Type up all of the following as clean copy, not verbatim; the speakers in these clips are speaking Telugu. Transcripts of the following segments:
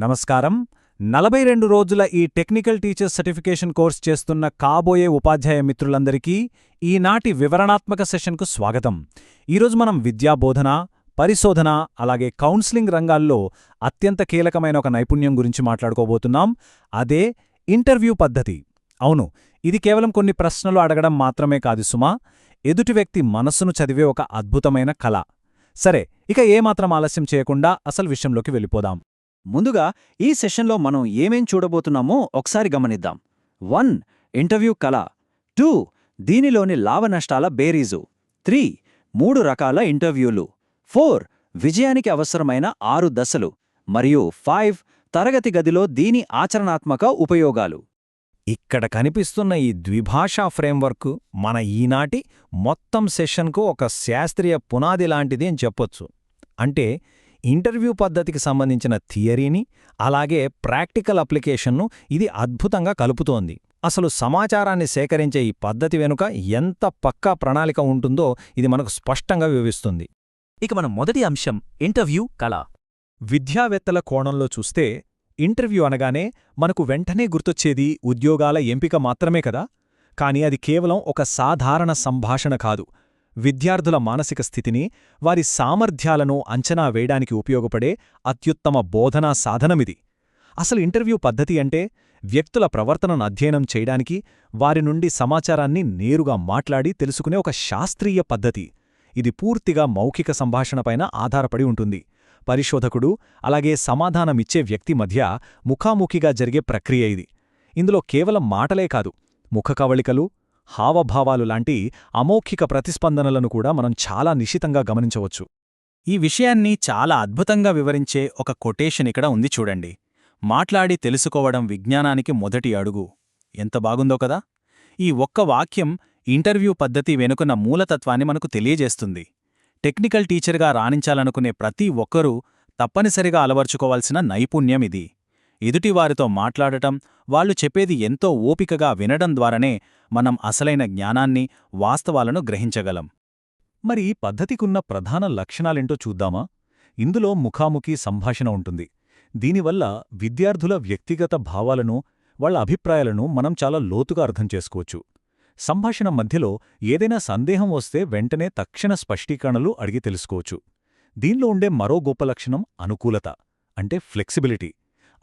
నమస్కారం. 42 రోజుల ఈ టెక్నికల్ టీచర్స్ సర్టిఫికేషన్ కోర్స్ చేస్తున్న కాబోయే ఉపాధ్యాయ మిత్రులందరికీ ఈనాటి వివరణాత్మక సెషన్కు స్వాగతం. ఈరోజు మనం విద్యాబోధన, పరిశోధన, అలాగే కౌన్సిలింగ్ రంగాల్లో అత్యంత కీలకమైన ఒక నైపుణ్యం గురించి మాట్లాడుకోబోతున్నాం. అదే ఇంటర్వ్యూ పద్ధతి. అవును, ఇది కేవలం కొన్ని ప్రశ్నలు అడగడం మాత్రమే కాదు సుమా, ఎదుటి వ్యక్తి మనస్సును చదివే ఒక అద్భుతమైన కళ. సరే, ఇక ఏమాత్రం ఆలస్యం చేయకుండా అసలు విషయంలోకి వెళ్ళిపోదాం. ముందుగా ఈ సెషన్లో మనం ఏమేం చూడబోతున్నామో ఒకసారి గమనిద్దాం. 1. ఇంటర్వ్యూ కళ. 2. దీనిలోని లాభనష్టాల బేరీజు. 3. 3 రకాల ఇంటర్వ్యూలు. 4. విజయానికి అవసరమైన 6 దశలు. మరియు 5. తరగతి గదిలో దీని ఆచరణాత్మక ఉపయోగాలు. ఇక్కడ కనిపిస్తున్న ఈ ద్విభాషా ఫ్రేమ్వర్క్ మన ఈనాటి మొత్తం సెషన్కు ఒక శాస్త్రీయ పునాది లాంటిది అని చెప్పొచ్చు. అంటే ఇంటర్వ్యూ పద్ధతికి సంబంధించిన థియరీని, అలాగే ప్రాక్టికల్ అప్లికేషన్ను ఇది అద్భుతంగా కలుపుతోంది. అసలు సమాచారాన్ని సేకరించే ఈ పద్ధతి వెనుక ఎంత పక్కా ప్రణాళిక ఉంటుందో ఇది మనకు స్పష్టంగా వివరిస్తుంది. ఇక మన మొదటి అంశం ఇంటర్వ్యూ కళ. విద్యావేత్తల కోణంలో చూస్తే ఇంటర్వ్యూ అనగానే మనకు వెంటనే గుర్తొచ్చేది ఉద్యోగాల ఎంపిక మాత్రమే కదా. కాని అది కేవలం ఒక సాధారణ సంభాషణ కాదు. విద్యార్థుల మానసిక స్థితిని, వారి సామర్థ్యాలను అంచనా వేయడానికి ఉపయోగపడే అత్యుత్తమ బోధనా సాధనమిది. అసలు ఇంటర్వ్యూ పద్ధతి అంటే వ్యక్తుల ప్రవర్తనను అధ్యయనం చేయడానికి, వారి నుండి సమాచారాన్ని నేరుగా మాట్లాడి తెలుసుకునే ఒక శాస్త్రీయ పద్ధతి. ఇది పూర్తిగా మౌఖిక సంభాషణపైన ఆధారపడి ఉంటుంది. పరిశోధకుడు, అలాగే సమాధానమిచ్చే వ్యక్తి మధ్య ముఖాముఖిగా జరిగే ప్రక్రియ ఇది. ఇందులో కేవలం మాటలే కాదు, ముఖకవళికలు, హావభావాలు లాంటి అమౌఖిక ప్రతిస్పందనలను కూడా మనం చాలా నిశితంగా గమనించవచ్చు. ఈ విషయాన్ని చాలా అద్భుతంగా వివరించే ఒక కొటేషన్ ఇక్కడ ఉంది చూడండి. మాట్లాడి తెలుసుకోవడం విజ్ఞానానికి మొదటి అడుగు. ఎంత బాగుందో కదా. ఈ ఒక్క వాక్యం ఇంటర్వ్యూ పద్ధతి వెనుకున్న మూలతత్వాన్ని మనకు తెలియజేస్తుంది. టెక్నికల్ టీచర్గా రాణించాలనుకునే ప్రతి ఒక్కరూ తప్పనిసరిగా అలవర్చుకోవాల్సిన నైపుణ్యమిది. ఎదుటివారితో మాట్లాడటం, వాళ్లు చెప్పేది ఎంతో ఓపికగా వినడం ద్వారానే మనం అసలైన జ్ఞానాన్ని, వాస్తవాలను గ్రహించగలం. మరి ఈ పద్ధతికున్న ప్రధాన లక్షణాలేంటో చూద్దామా? ఇందులో ముఖాముఖి సంభాషణ ఉంటుంది. దీనివల్ల విద్యార్థుల వ్యక్తిగత భావాలను, వాళ్ల అభిప్రాయాలను మనం చాలా లోతుగా అర్థం చేసుకోవచ్చు. సంభాషణ మధ్యలో ఏదైనా సందేహం వస్తే వెంటనే తక్షణ స్పష్టీకరణలు అడిగి తెలుసుకోవచ్చు. దీనిలో ఉండే మరో గొప్ప లక్షణం అనుకూలత, అంటే ఫ్లెక్సిబిలిటీ.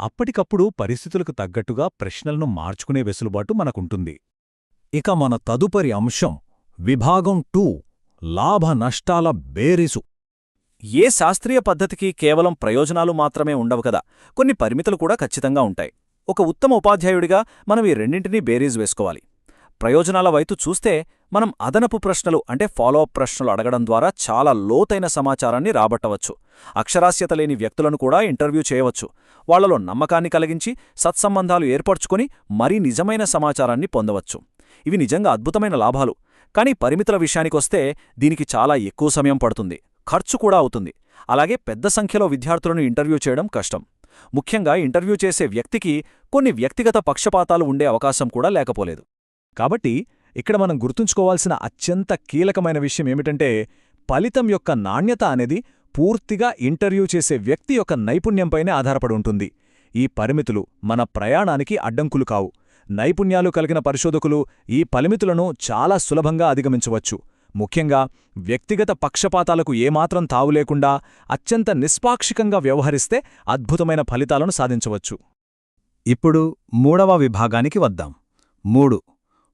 అప్పటికప్పుడు పరిస్థితులకు తగ్గట్టుగా ప్రశ్నలను మార్చుకునే వెసులుబాటు మనకుంటుంది. ఇక మన తదుపరి అంశం విభాగం 2, లాభ నష్టాల బేరీజు. ఏ శాస్త్రీయ పద్ధతికి కేవలం ప్రయోజనాలు మాత్రమే ఉండవు కదా, కొన్ని పరిమితులు కూడా ఖచ్చితంగా ఉంటాయి. ఒక ఉత్తమ ఉపాధ్యాయుడిగా మనం ఈ రెండింటినీ బేరీజు వేసుకోవాలి. ప్రయోజనాల వైపు చూస్తే మనం అదనపు ప్రశ్నలు అంటే ఫాలోఅప్ ప్రశ్నలు అడగడం ద్వారా చాలా లోతైన సమాచారాన్ని రాబట్టవచ్చు. అక్షరాస్యత లేని వ్యక్తులను కూడా ఇంటర్వ్యూ చేయవచ్చు. వాళ్లలో నమ్మకాన్ని కలిగించి సత్సంబంధాలు ఏర్పరచుకుని మరీ నిజమైన సమాచారాన్ని పొందవచ్చు. ఇవి నిజంగా అద్భుతమైన లాభాలు. కానీ పరిమితుల విషయానికొస్తే దీనికి చాలా ఎక్కువ సమయం పడుతుంది, ఖర్చు కూడా అవుతుంది. అలాగే పెద్ద సంఖ్యలో విద్యార్థులను ఇంటర్వ్యూ చేయడం కష్టం. ముఖ్యంగా ఇంటర్వ్యూ చేసే వ్యక్తికి కొన్ని వ్యక్తిగత పక్షపాతాలు ఉండే అవకాశం కూడా లేకపోలేదు. కాబట్టి ఇక్కడ మనం గుర్తుంచుకోవాల్సిన అత్యంత కీలకమైన విషయం ఏమిటంటే, ఫలితం యొక్క నాణ్యత అనేది పూర్తిగా ఇంటర్వ్యూ చేసే వ్యక్తి యొక్క నైపుణ్యంపైనే ఆధారపడి ఉంటుంది. ఈ పరిమితులు మన ప్రయాణానికి అడ్డంకులు కావు. నైపుణ్యాలు కలిగిన పరిశోధకులు ఈ పరిమితులను చాలా సులభంగా అధిగమించవచ్చు. ముఖ్యంగా వ్యక్తిగత పక్షపాతాలకు ఏమాత్రం తావులేకుండా అత్యంత నిష్పాక్షికంగా వ్యవహరిస్తే అద్భుతమైన ఫలితాలను సాధించవచ్చు. ఇప్పుడు 3వ విభాగానికి వద్దాం.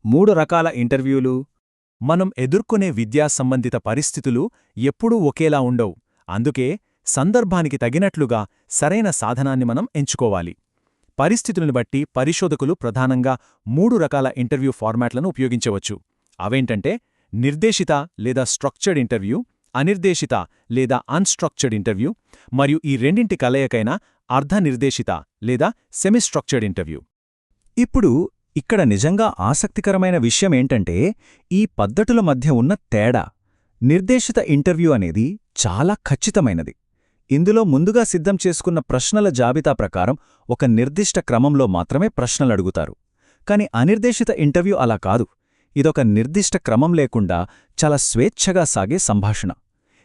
3 రకాల ఇంటర్వ్యూలు. మనం ఎదుర్కొనే విద్యా సంబంధిత పరిస్థితులు ఎప్పుడూ ఒకేలా ఉండవు. అందుకే సందర్భానికి తగినట్లుగా సరైన సాధనాన్ని మనం ఎంచుకోవాలి. పరిస్థితులను బట్టి పరిశోధకులు ప్రధానంగా 3 రకాల ఇంటర్వ్యూ ఫార్మాట్లను ఉపయోగించవచ్చు. అవేంటంటే నిర్దేశిత లేదా స్ట్రక్చర్డ్ ఇంటర్వ్యూ, అనిర్దేశిత లేదా అన్స్ట్రక్చర్డ్ ఇంటర్వ్యూ, మరియు ఈ రెండింటి కలయికైన అర్ధనిర్దేశిత లేదా సెమీస్ట్రక్చర్డ్ ఇంటర్వ్యూ. ఇప్పుడు ఇక్కడ నిజంగా ఆసక్తికరమైన విషయమేంటంటే ఈ పద్ధతుల మధ్య ఉన్న తేడా. నిర్దేశిత ఇంటర్వ్యూ అనేది చాలా ఖచ్చితమైనది. ఇందులో ముందుగా సిద్ధం చేసుకున్న ప్రశ్నల జాబితా ప్రకారం ఒక నిర్దిష్ట క్రమంలో మాత్రమే ప్రశ్నలడుగుతారు. కాని అనిర్దేశిత ఇంటర్వ్యూ అలా కాదు. ఇదొక నిర్దిష్ట క్రమం లేకుండా చాలా స్వేచ్ఛగా సాగే సంభాషణ.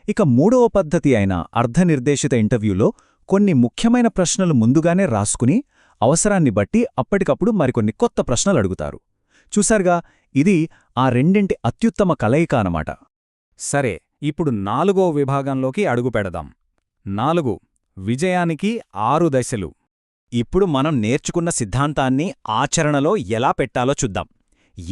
ఇక 3వ పద్ధతి అయిన అర్ధనిర్దేశిత ఇంటర్వ్యూలో కొన్ని ముఖ్యమైన ప్రశ్నలు ముందుగానే రాసుకుని అవసరాన్ని బట్టి అప్పటికప్పుడు మరికొన్ని కొత్త ప్రశ్నలు అడుగుతారు. చూశారుగా, ఇది ఆ రెండింటి అత్యుత్తమ కలయిక అన్నమాట. సరే, ఇప్పుడు 4వ విభాగంలోకి అడుగుపెడదాం. 4 విజయానికి 6 దశలు. ఇప్పుడు మనం నేర్చుకున్న సిద్ధాంతాన్ని ఆచరణలో ఎలా పెట్టాలో చూద్దాం.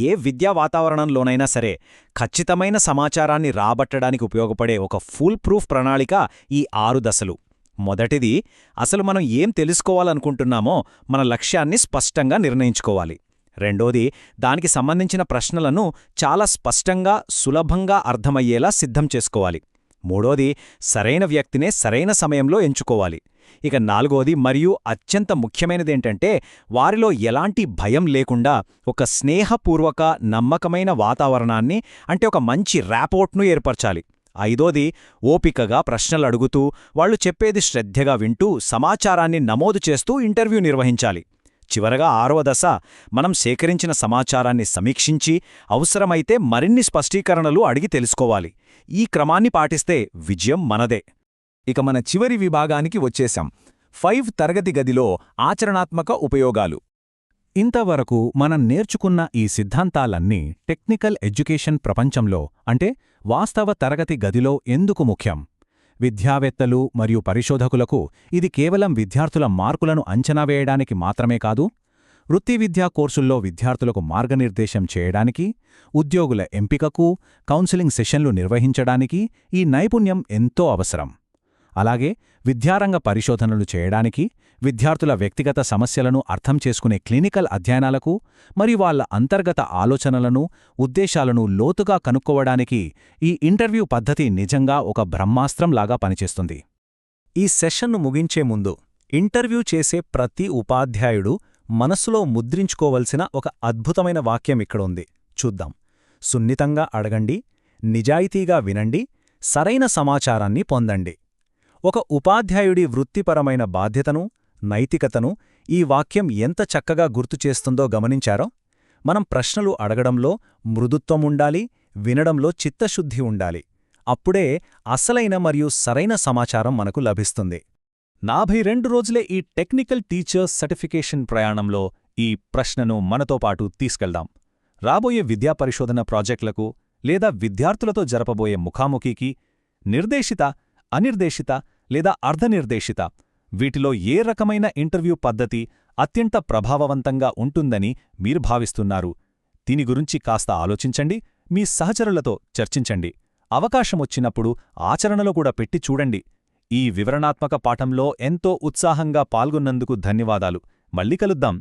ఏ విద్యా వాతావరణంలోనైనా సరే ఖచ్చితమైన సమాచారాన్ని రాబట్టడానికి ఉపయోగపడే ఒక ఫుల్ ప్రూఫ్ ప్రణాళిక ఈ 6 దశలు. మొదటిది, అసలు మనం ఏం తెలుసుకోవాలనుకుంటున్నామో మన లక్ష్యాన్ని స్పష్టంగా నిర్ణయించుకోవాలి. రెండోది, దానికి సంబంధించిన ప్రశ్నలను చాలా స్పష్టంగా, సులభంగా అర్థమయ్యేలా సిద్ధం చేసుకోవాలి. మూడోది, సరైన వ్యక్తినే సరైన సమయంలో ఎంచుకోవాలి. ఇక 4వది మరియు అత్యంత ముఖ్యమైనదేంటంటే, వారిలో ఎలాంటి భయం లేకుండా ఒక స్నేహపూర్వక, నమ్మకమైన వాతావరణాన్ని, అంటే ఒక మంచి ర్యాపోర్ట్ను ఏర్పరచాలి. 5వది, ఓపికగా ప్రశ్నలు అడుగుతూ, వాళ్లు చెప్పేది శ్రద్ధగా వింటూ, సమాచారాన్ని నమోదు చేస్తూ ఇంటర్వ్యూ నిర్వహించాలి. చివరగా 6వ దశ, మనం సేకరించిన సమాచారాన్ని సమీక్షించి, అవసరమైతే మరిన్ని స్పష్టీకరణలు అడిగి తెలుసుకోవాలి. ఈ క్రమాన్ని పాటిస్తే విజయం మనదే. ఇక మన చివరి విభాగానికి వచ్చేశాం. 5 తరగతి గదిలో ఆచరణాత్మక ఉపయోగాలు. ఇంతవరకు మనం నేర్చుకున్న ఈ సిద్ధాంతాలన్నీ టెక్నికల్ ఎడ్యుకేషన్ ప్రపంచంలో, అంటే వాస్తవ తరగతి గదిలో ఎందుకు ముఖ్యం? విద్యావేత్తలు మరియు పరిశోధకులకు ఇది కేవలం విద్యార్థుల మార్కులను అంచనా వేయడానికి మాత్రమే కాదు, వృత్తి విద్యా కోర్సుల్లో విద్యార్థులకు మార్గనిర్దేశం చేయడానికి, ఉద్యోగుల ఎంపికకు, కౌన్సిలింగ్ సెషన్లు నిర్వహించడానికి ఈ నైపుణ్యం ఎంతో అవసరం. అలాగే విద్యారంగ పరిశోధనలు చేయడానికి, విద్యార్థుల వ్యక్తిగత సమస్యలను అర్థం చేసుకునే క్లినికల్ అధ్యయనాలకు, మరియు వాళ్ల అంతర్గత ఆలోచనలను, ఉద్దేశాలను లోతుగా కనుక్కోవడానికి ఈ ఇంటర్వ్యూ పద్ధతి నిజంగా ఒక బ్రహ్మాస్త్రంలాగా పనిచేస్తుంది. ఈ సెషన్ను ముగించే ముందు ఇంటర్వ్యూ చేసే ప్రతి ఉపాధ్యాయుడు మనస్సులో ముద్రించుకోవలసిన ఒక అద్భుతమైన వాక్యం ఇక్కడుంది. చూద్దాం. సున్నితంగా అడగండి, నిజాయితీగా వినండి, సరైన సమాచారాన్ని పొందండి. ఒక ఉపాధ్యాయుడి వృత్తిపరమైన బాధ్యతను, నైతికతను ఈ వాక్యం ఎంత చక్కగా గుర్తుచేస్తుందో గమనించారో? మనం ప్రశ్నలు అడగడంలో మృదుత్వముండాలి, వినడంలో చిత్తశుద్ధి ఉండాలి. అప్పుడే అసలైన మరియు సరైన సమాచారం మనకు లభిస్తుంది. 42 రోజులే ఈ టెక్నికల్ టీచర్స్ సర్టిఫికేషన్ ప్రయాణంలో ఈ ప్రశ్నను మనతో పాటు తీసుకెళ్దాం. రాబోయే విద్యా పరిశోధన ప్రాజెక్టులకు లేదా విద్యార్థులతో జరపబోయే ముఖాముఖికి నిర్దేశిత, అనిర్దేశిత లేదా అర్ధనిర్దేశిత, వీటిలో ఏ రకమైన ఇంటర్వ్యూ పద్ధతి అత్యంత ప్రభావవంతంగా ఉంటుందని మీరు భావిస్తున్నారు? దీని గురించి కాస్త ఆలోచించండి, మీ సహచరులతో చర్చించండి. అవకాశమొచ్చినప్పుడు ఆచరణలో కూడా పెట్టి చూడండి. ఈ వివరణాత్మక పాఠంలో ఎంతో ఉత్సాహంగా పాల్గొన్నందుకు ధన్యవాదాలు. మళ్ళీ కలుద్దాం.